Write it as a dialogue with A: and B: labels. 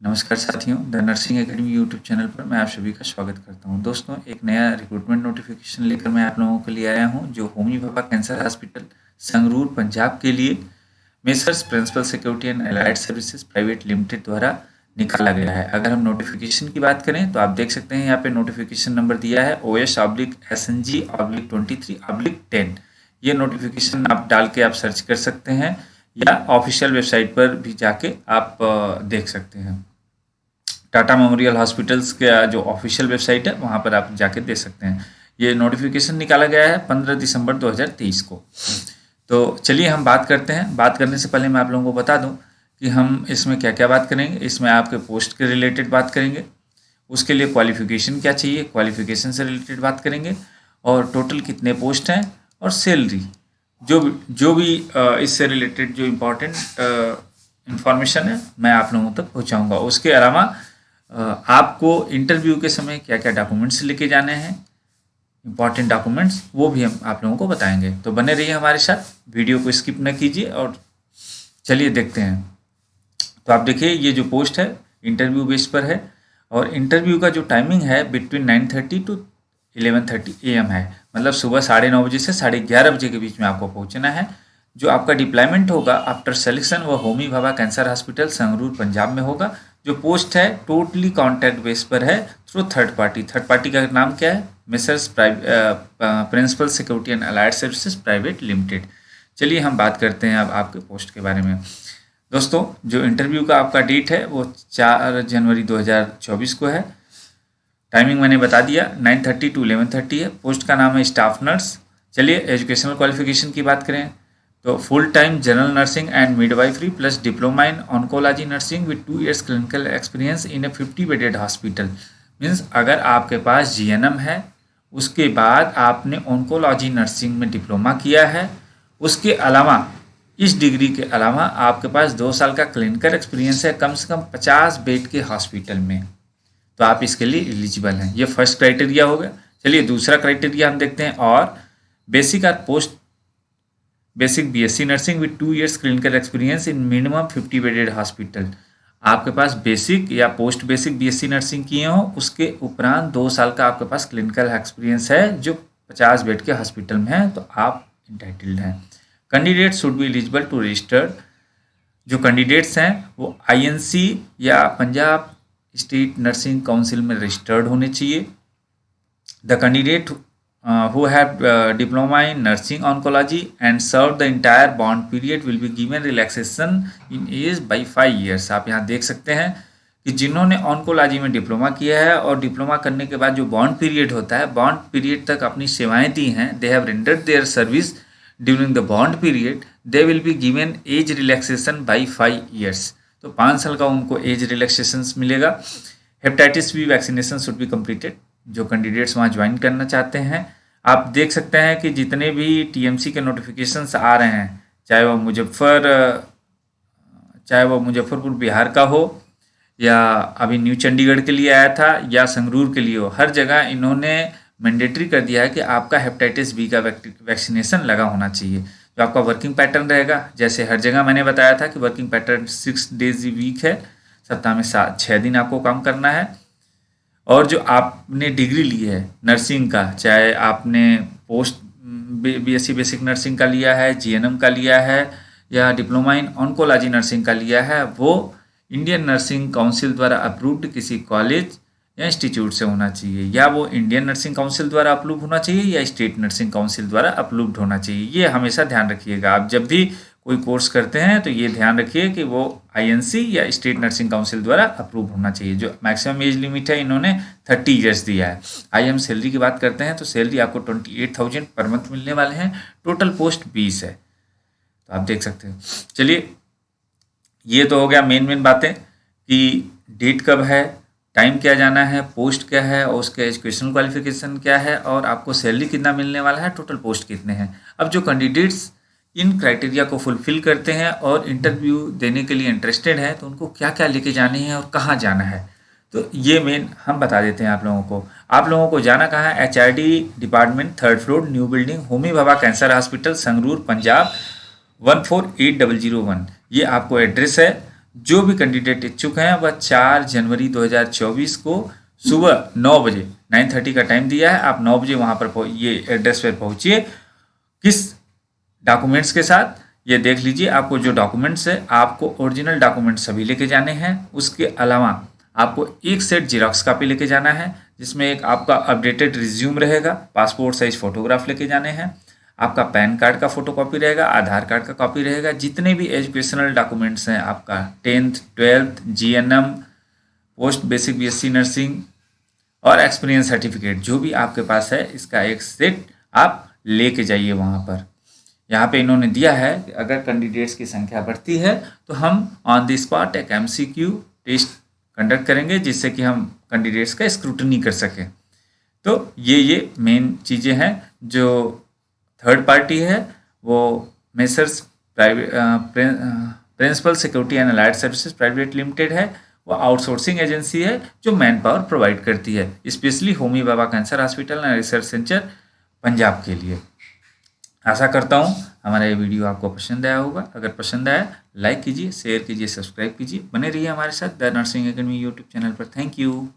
A: नमस्कार साथियों, the nursing academy YouTube channel पर मैं आप सभी का स्वागत करता हूं। दोस्तों, एक नया रिक्रूटमेंट नोटिफिकेशन लेकर मैं आप लोगों के लिए आया हूं, जो होमी भाभा कैंसर हॉस्पिटल संगरूर पंजाब के लिए messrs principal security and allied services private limited द्वारा निकाला गया है। अगर हम नोटिफिकेशन की बात करें तो आप देख सकते हैं यहाँ पे नोटिफिकेशन नंबर दिया है OS/SNG/23/10। ये नोटिफिकेशन आप डाल के आप सर्च कर सकते हैं या ऑफिशियल वेबसाइट पर भी जाके आप देख सकते हैं। टाटा मेमोरियल हॉस्पिटल्स का जो ऑफिशियल वेबसाइट है वहाँ पर आप जाके देख सकते हैं। ये नोटिफिकेशन निकाला गया है 15 दिसंबर 2023 को। तो चलिए हम बात करते हैं। बात करने से पहले मैं आप लोगों को बता दूं कि हम इसमें क्या क्या बात करेंगे। इसमें आपके पोस्ट के रिलेटेड बात करेंगे, उसके लिए क्वालिफिकेशन क्या चाहिए, क्वालिफिकेशन से रिलेटेड बात करेंगे, और टोटल कितने पोस्ट हैं, और सैलरी, जो भी इससे रिलेटेड जो इम्पोर्टेंट इंफॉर्मेशन है मैं आप लोगों तक पहुंचाऊंगा। उसके अलावा आपको इंटरव्यू के समय क्या क्या डॉक्यूमेंट्स लेके जाने हैं, इम्पॉर्टेंट डॉक्यूमेंट्स, वो भी हम आप लोगों को बताएंगे। तो बने रहिए हमारे साथ, वीडियो को स्किप न कीजिए और चलिए देखते हैं। तो आप देखिए, ये जो पोस्ट है इंटरव्यू बेस पर है, और इंटरव्यू का जो टाइमिंग है बिटवीन 9:30 to 11:30 AM है। मतलब सुबह 9:30 बजे से 11:30 बजे के बीच में आपको पहुंचना है। जो आपका डिप्लॉयमेंट होगा आफ्टर सिलेक्शन वो होमी भाभा कैंसर हॉस्पिटल संगरूर पंजाब में होगा। जो पोस्ट है टोटली कॉन्ट्रैक्ट बेस पर है थ्रू थर्ड पार्टी का नाम क्या है, messrs principal security and allied services private limited. चलिए हम बात करते हैं अब आपके पोस्ट के बारे में। दोस्तों, जो इंटरव्यू का आपका डेट है वो 4 जनवरी 2024 को है। टाइमिंग मैंने बता दिया, 9:30 to 11:30 है। पोस्ट का नाम है स्टाफ नर्स। चलिए एजुकेशनल क्वालिफिकेशन की बात करें तो full time general nursing and midwifery plus diploma in oncology nursing with 2 years clinical experience in A 50 bedded hospital. Means अगर आपके पास GNM है, उसके बाद आपने ऑन्कोलॉजी नर्सिंग में डिप्लोमा किया है, उसके अलावा इस डिग्री के अलावा आपके पास 2 साल का क्लिनिकल एक्सपीरियंस है कम से कम 50 बेड के हॉस्पिटल में, तो आप इसके लिए एलिजिबल हैं। ये फर्स्ट क्राइटेरिया हो गया। चलिए दूसरा क्राइटेरिया हम देखते हैं। और बेसिक और post basic BSc nursing with 2 years clinical experience in minimum 50 bedded hospital. आपके पास बेसिक या पोस्ट बेसिक BSc नर्सिंग किए हो, उसके उपरांत 2 साल का आपके पास क्लिनिकल एक्सपीरियंस है जो 50 बेड के हॉस्पिटल में है, तो आप इंटाइटल्ड हैं। Candidate should be eligible to registered. जो कैंडिडेट्स हैं वो INC या पंजाब स्टेट नर्सिंग काउंसिल में रजिस्टर्ड होने चाहिए। The candidate who have diploma in nursing oncology and served the entire bond period will be given relaxation in age by 5 years। आप यहाँ देख सकते हैं कि जिन्होंने ऑन्कोलॉजी में डिप्लोमा किया है और डिप्लोमा करने के बाद जो बॉन्ड पीरियड होता है, बॉन्ड पीरियड तक अपनी सेवाएं दी हैं, they have rendered their service during the bond period, they will be given age relaxation by 5 years। तो 5 साल का उनको एज रिलैक्सेशन मिलेगा। Hepatitis B vaccination should be completed. जो कैंडिडेट्स वहाँ ज्वाइन करना चाहते हैं, आप देख सकते हैं कि जितने भी TMC के नोटिफिकेशंस आ रहे हैं, चाहे वो मुजफ्फरपुर बिहार का हो, या अभी न्यू चंडीगढ़ के लिए आया था, या संगरूर के लिए हो, हर जगह इन्होंने मैंडेटरी कर दिया है कि आपका हेपेटाइटिस बी का वैक्सीनेशन लगा होना चाहिए। जो आपका वर्किंग पैटर्न रहेगा, जैसे हर जगह मैंने बताया था कि working pattern 6 days a week है, सप्ताह में 6 दिन आपको काम करना है। और जो आपने डिग्री ली है नर्सिंग का, चाहे आपने पोस्ट BSc बेसिक नर्सिंग का लिया है, GNM का लिया है, या डिप्लोमा इन ऑन्कोलॉजी नर्सिंग का लिया है, वो इंडियन नर्सिंग काउंसिल द्वारा अप्रूव्ड किसी कॉलेज या इंस्टीट्यूट से होना चाहिए, या वो इंडियन नर्सिंग काउंसिल द्वारा अप्रूव होना चाहिए या स्टेट नर्सिंग काउंसिल द्वारा अप्रूव्ड होना चाहिए। ये हमेशा ध्यान रखिएगा। आप जब भी कोई कोर्स करते हैं तो ये ध्यान रखिए कि वो INC या स्टेट नर्सिंग काउंसिल द्वारा अप्रूव होना चाहिए। जो मैक्सिमम एज लिमिट है इन्होंने 30 years दिया है। आइए हम सैलरी की बात करते हैं। तो सैलरी आपको 28,000 पर मंथ मिलने वाले हैं। टोटल पोस्ट 20 है, तो आप देख सकते हैं। चलिए, ये तो हो गया मेन बातें कि डेट कब है, टाइम क्या जाना है, पोस्ट क्या है, और उसके एजुकेशनल क्वालिफिकेशन क्या है, और आपको सैलरी कितना मिलने वाला है, टोटल पोस्ट कितने हैं। अब जो कैंडिडेट्स इन क्राइटेरिया को फुलफिल करते हैं और इंटरव्यू देने के लिए इंटरेस्टेड है, तो उनको क्या क्या लेके जाने हैं और कहाँ जाना है, तो ये मेन हम बता देते हैं आप लोगों को। आप लोगों को जाना कहाँ है, HRD department, 3rd floor, new building, Homi Bhabha cancer hospital Sangrur Punjab 148001। ये आपको एड्रेस है। जो भी कैंडिडेट इच्छुक हैं वह 4 जनवरी 2024 को सुबह 9 बजे 9:30 का टाइम दिया है, आप 9 बजे वहाँ पर ये एड्रेस पर पहुँचिए। किस डॉक्यूमेंट्स के साथ ये देख लीजिए। आपको जो डॉक्यूमेंट्स है, आपको ओरिजिनल डॉक्यूमेंट्स सभी लेके जाने हैं। उसके अलावा आपको एक सेट जीरोक्स कॉपी लेके जाना है, जिसमें एक आपका अपडेटेड रिज्यूम रहेगा, पासपोर्ट साइज फोटोग्राफ लेके जाने हैं, आपका पैन कार्ड का फोटोकॉपी रहेगा, आधार कार्ड का कॉपी रहेगा, जितने भी एजुकेशनल डॉक्यूमेंट्स हैं, आपका 10th 12th GNM, post basic BSc nursing और एक्सपीरियंस सर्टिफिकेट, जो भी आपके पास है, इसका एक सेट आप लेके जाइए वहाँ पर। यहाँ पे इन्होंने दिया है कि अगर कैंडिडेट्स की संख्या बढ़ती है तो हम ऑन द स्पॉट एक MCQ टेस्ट कंडक्ट करेंगे, जिससे कि हम कैंडिडेट्स का स्क्रूटनी कर सकें। तो ये मेन चीज़ें हैं। जो थर्ड पार्टी है वो messrs private principal security and allied services private limited है। वो आउटसोर्सिंग एजेंसी है जो मैन पावर प्रोवाइड करती है, specially Homi Baba cancer hospital and research centre Punjab के लिए। आशा करता हूँ हमारा ये वीडियो आपको पसंद आया होगा। अगर पसंद आया लाइक कीजिए, शेयर कीजिए, सब्सक्राइब कीजिए। बने रहिए हमारे साथ the nursing academy YouTube channel पर। Thank you.